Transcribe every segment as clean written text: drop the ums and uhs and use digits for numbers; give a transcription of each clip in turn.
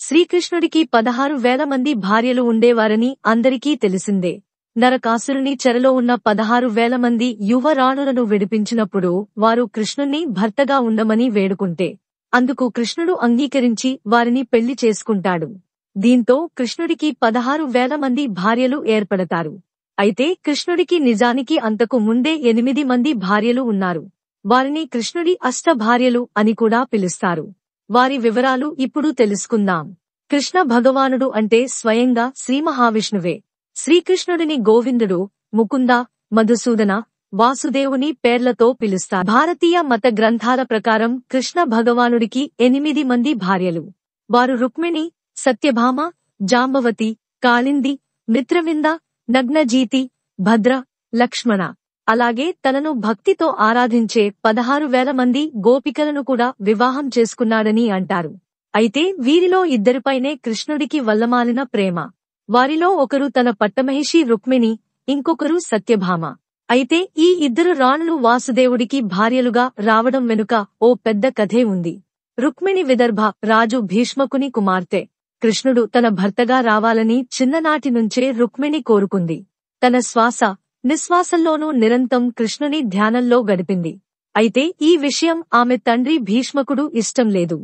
శ్రీకృష్ణుడికి 16,000 మంది భార్యలు ఉండేవారని అందరికీ తెలిసిందే. నరకాసురుని చెరలో ఉన్న 16,000 మంది యువరాణులను విడిపించినప్పుడు వారు కృష్ణుణ్ణి భర్తగా ఉండమని వేడుకుంటే అందుకు కృష్ణుడు అంగీకరించి వారిని పెళ్లి చేసుకుంటాడు. దీంతో కృష్ణుడికి 16,000 మంది భార్యలు ఏర్పడతారు. అయితే కృష్ణుడికి నిజానికి అంతకు ముందే 8 మంది భార్యలు ఉన్నారు. వారిని కృష్ణుడి అష్టభార్యలు అని కూడా పిలుస్తారు. వారి వివరాలు ఇప్పుడు తెలుసుకుందాం. కృష్ణ భగవానుడు అంటే స్వయంగా శ్రీ మహావిష్ణువే. శ్రీకృష్ణుడిని గోవిందుడు, ముకుంద, మధుసూదన, వాసుదేవుని పేర్లతో పిలుస్తారు. భారతీయ మత గ్రంథాల ప్రకారం కృష్ణ భగవానుడికి 8 మంది భార్యలు. వారు రుక్మిణి, సత్యభామ, జాంబవతి, కాళింది, మిత్రవింద, నగ్నజీతి, భద్ర, లక్ష్మణ. అలాగే తనను భక్తితో ఆరాధించే 16,000 మంది గోపికలను కూడా వివాహం చేసుకున్నాడని అంటారు. అయితే వీరిలో ఇద్దరిపైనే కృష్ణుడికి వల్లమాలిన ప్రేమ. వారిలో ఒకరు తన పట్టమహిషి రుక్మిణి, ఇంకొకరు సత్యభామ. అయితే ఈ ఇద్దరు రాణులు వాసుదేవుడికి భార్యలుగా రావడం వెనుక ఓ పెద్ద కథే ఉంది. రుక్మిణి విదర్భ రాజు భీష్మకుని కుమార్తె. కృష్ణుడు తన భర్తగా రావాలని చిన్ననాటి నుంచే రుక్మిణి కోరుకుంది. తన శ్వాస నిశ్వాసంలోనూ నిరంతరం కృష్ణుని ధ్యానంలో గడిపింది. అయితే ఈ విషయం ఆమె తండ్రి భీష్మకుడు ఇష్టం లేదు.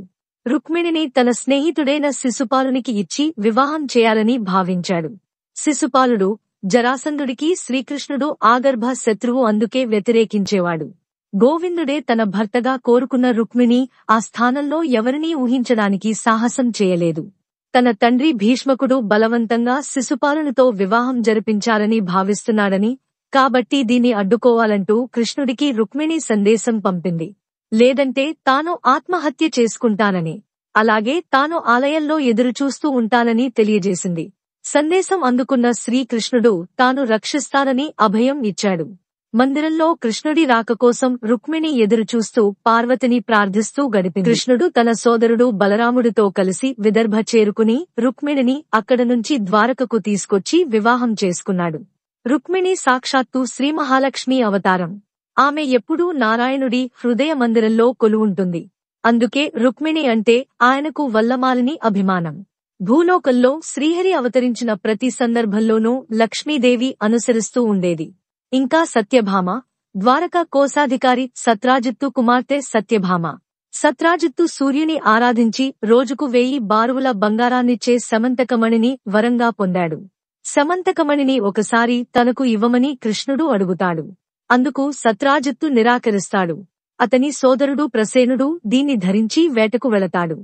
రుక్మిణిని తన స్నేహితుడైన శిశుపాలునికి ఇచ్చి వివాహం చేయాలని భావించాడు. శిశుపాలుడు జరాసంధుడికి శ్రీకృష్ణుడు ఆగర్భ శత్రువు, అందుకే వ్యతిరేకించేవాడు. గోవిందుడే తన భర్తగా కోరుకున్న రుక్మిణి ఆ స్థానంలో ఎవరినీ ఊహించడానికి సాహసం చేయలేదు. తన తండ్రి భీష్మకుడు బలవంతంగా శిశుపాలునితో వివాహం జరిపించాలని భావిస్తున్నాడని, కాబట్టి దీన్ని అడ్డుకోవాలంటూ కృష్ణుడికి రుక్మిణి సందేశం పంపింది. లేదంటే తాను ఆత్మహత్య చేసుకుంటానని, అలాగే తాను ఆలయంలో ఎదురుచూస్తూ ఉంటానని తెలియజేసింది. సందేశం అందుకున్న శ్రీకృష్ణుడు తాను రక్షిస్తానని అభయం ఇచ్చాడు. మందిరంలో కృష్ణుడి రాక కోసం రుక్మిణి ఎదురుచూస్తూ పార్వతిని ప్రార్థిస్తూ గడిపింది. కృష్ణుడు తన సోదరుడు బలరాముడితో కలిసి విదర్భ చేరుకుని రుక్మిణిని అక్కడ నుంచి ద్వారకకు తీసుకొచ్చి వివాహం చేసుకున్నాడు. రుక్మిణి సాక్షాత్తు శ్రీ మహాలక్ష్మి అవతారం. ఆమె ఎప్పుడూ నారాయణుడి హృదయ మందిరంలో కొలువుంటుంది. అందుకే రుక్మిణి అంటే ఆయనకు వల్లమాలిని అభిమానం. భూలోకంలో శ్రీహరి అవతరించిన ప్రతి సందర్భంలోనూ లక్ష్మీదేవి అనుసరిస్తూ ఉండేది. ఇంకా సత్యభామ, ద్వారకా కోశాధికారి సత్రాజిత్తు కుమార్తె సత్యభామ. సత్రాజిత్తు సూర్యుని ఆరాధించి రోజుకు 1000 బారువుల బంగారాన్నిచ్చే సమంతకమణిని వరంగా పొందాడు. సమంతకమణిని ఒకసారి తనకు ఇవ్వమని కృష్ణుడు అడుగుతాడు. అందుకు సత్రాజిత్తు నిరాకరిస్తాడు. అతని సోదరుడు ప్రసేనుడు దీన్ని ధరించి వేటకు వెళతాడు.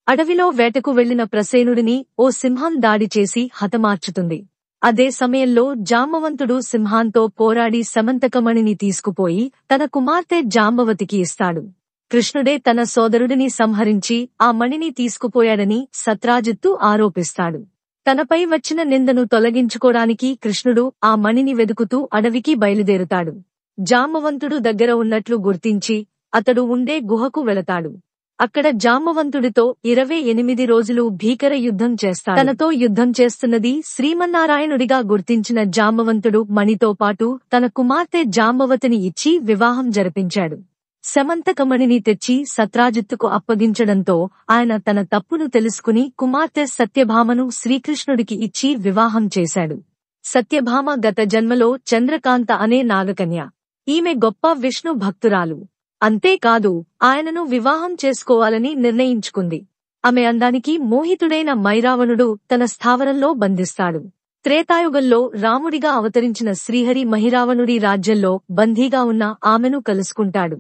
అడవిలో వేటకు వెళ్లిన ప్రసేనుడిని ఓ సింహం దాడి చేసి హతమార్చుతుంది. అదే సమయంలో జాంబవంతుడు సింహాంతో పోరాడి సమంతకమణిని తీసుకుపోయి తన కుమార్తె జాంబవతికి ఇస్తాడు. కృష్ణుడే తన సోదరుడిని సంహరించి ఆ మణిని తీసుకుపోయాడని సత్రాజిత్తు ఆరోపిస్తాడు. తనపై వచ్చిన నిందను తొలగించుకోడానికి కృష్ణుడు ఆ మణిని వెదుకుతూ అడవికి బయలుదేరుతాడు. జాంబవంతుడు దగ్గర ఉన్నట్లు గుర్తించి అతడు ఉండే గుహకు వెళతాడు. అక్కడ జాంబవంతుడితో 28 రోజులు భీకర యుద్ధం చేస్తాడు. తనతో యుద్ధం చేస్తున్నది శ్రీమన్నారాయణుడిగా గుర్తించిన జాంబవంతుడు మణితో పాటు తన కుమార్తె జాంబవతిని ఇచ్చి వివాహం జరిపించాడు. సమంతకమణిని తెచ్చి సత్రాజిత్తుకు అప్పగించడంతో ఆయన తన తప్పును తెలుసుకుని కుమార్తె సత్యభామను శ్రీకృష్ణుడికి ఇచ్చి వివాహం చేశాడు. సత్యభామ గత జన్మలో చంద్రకాంత అనే నాగకన్య. ఈమె గొప్ప విష్ణు భక్తురాలు. అంతేకాదు ఆయనను వివాహం చేసుకోవాలని నిర్ణయించుకుంది. ఆమె అందానికి మోహితుడైన మైరావణుడు తన స్థావరంలో బంధిస్తాడు. త్రేతాయుగంలో రాముడిగా అవతరించిన శ్రీహరి మహిరావణుడి రాజ్యంలో బందీగా ఉన్న ఆమెను కలుసుకుంటాడు.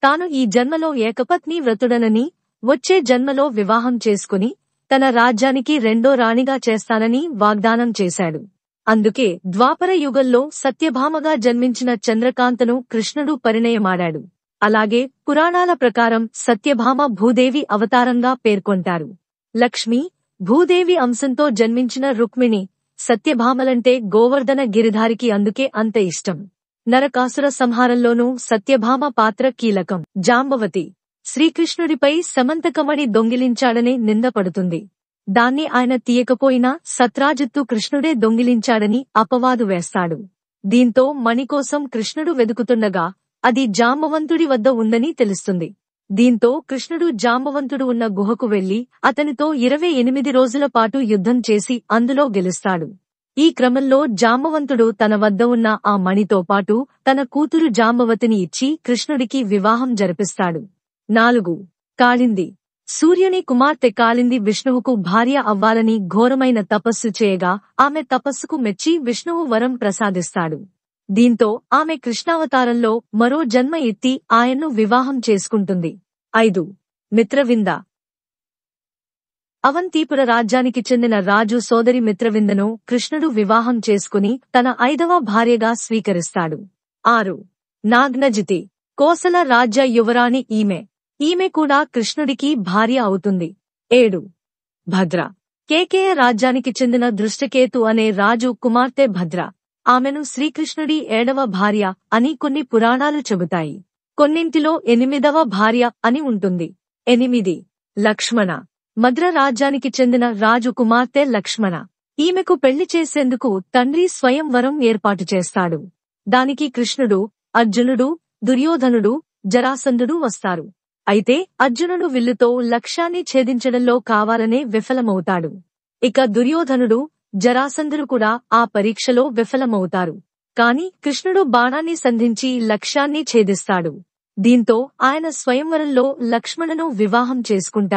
తాను ఈ జన్మలో ఏకపత్ని వ్రతుడనని, వచ్చే జన్మలో వివాహం చేసుకుని తన రాజ్యానికి రెండో రాణిగా చేస్తానని వాగ్దానం చేశాడు. అందుకే ద్వాపర యుగంలో సత్యభామగా జన్మించిన చంద్రకాంతను కృష్ణుడు పరిణయమాడాడు. అలాగే పురాణాల ప్రకారం సత్యభామ భూదేవి అవతారంగా పేర్కొంటారు. లక్ష్మి, భూదేవి అంశంతో జన్మించిన రుక్మిణి, సత్యభామలంటే గోవర్ధన గిరిధారికి అందుకే అంత ఇష్టం. నరకాసుర సంహారంలోనూ సత్యభామ పాత్ర కీలకం. జాంబవతి శ్రీకృష్ణుడిపై సమంతకమణి దొంగిలించాడనే నిందపడుతుంది. దాన్ని ఆయన తీయకపోయినా సత్రాజిత్తు కృష్ణుడే దొంగిలించాడని అపవాదు వేస్తాడు. దీంతో మణి కోసం కృష్ణుడు వెదుకుతుండగా అది జాంబవంతుడి వద్ద ఉందని తెలుస్తుంది. దీంతో కృష్ణుడు జాంబవంతుడు ఉన్న గుహకు వెళ్లి అతనితో 28 రోజుల పాటు యుద్ధం చేసి అందులో గెలుస్తాడు. ఈ క్రమంలో జాంబవంతుడు తన వద్ద ఉన్న ఆ మణితో పాటు తన కూతురు జాంబవతిని ఇచ్చి కృష్ణుడికి వివాహం జరిపిస్తాడు. 4. కాళింది. సూర్యుని కుమార్తె కాళింది విష్ణువుకు భార్య అవ్వాలని ఘోరమైన తపస్సు చేయగా ఆమె తపస్సుకు మెచ్చి విష్ణువు వరం ప్రసాదిస్తాడు. దీంతో ఆమె కృష్ణావతారంలో మరో జన్మ ఎత్తి ఆయన్ను వివాహం చేసుకుంటుంది. 5. మిత్రవింద. అవంతిపుర రాజ్యానికి చెందిన రాజు సోదరి మిత్రవిందను కృష్ణుడు వివాహం చేసుకుని తన 5వ భార్యగా స్వీకరిస్తాడు. 6. నాగ్నజితి. కోసల రాజ్య యువరాణి ఈమె కూడా కృష్ణుడికి భార్య అవుతుంది. 7. భద్ర. కేకేయ రాజ్యానికి చెందిన దృష్టకేతు అనే రాజు కుమార్తె భద్ర. ఆమెను శ్రీకృష్ణుడి 7వ భార్య అని కొన్ని పురాణాలు చెబుతాయి. కొన్నింటిలో 8వ భార్య అని ఉంటుంది. 8. లక్ష్మణ. మద్ర రాజ్యానికి చెందిన రాజు కుమార్తె లక్ష్మణ. ఈమెకు పెళ్లి చేసేందుకు తండ్రి స్వయంవరం ఏర్పాటు చేస్తాడు. దానికి కృష్ణుడు, అర్జునుడు, దుర్యోధనుడు, జరాసంధుడు వస్తారు. అయితే అర్జునుడు విల్లుతో లక్ష్యాన్ని ఛేదించడంలో కావాలనే విఫలమవుతాడు. ఇక దుర్యోధనుడు, జరాసంధుడు కూడా ఆ పరీక్షలో విఫలమవుతారు. కాని కృష్ణుడు బాణాన్ని సంధించి లక్ష్యాన్ని ఛేదిస్తాడు. దీంతో ఆయన స్వయంవరంలో లక్ష్మణను వివాహం చేసుకుంటాడు.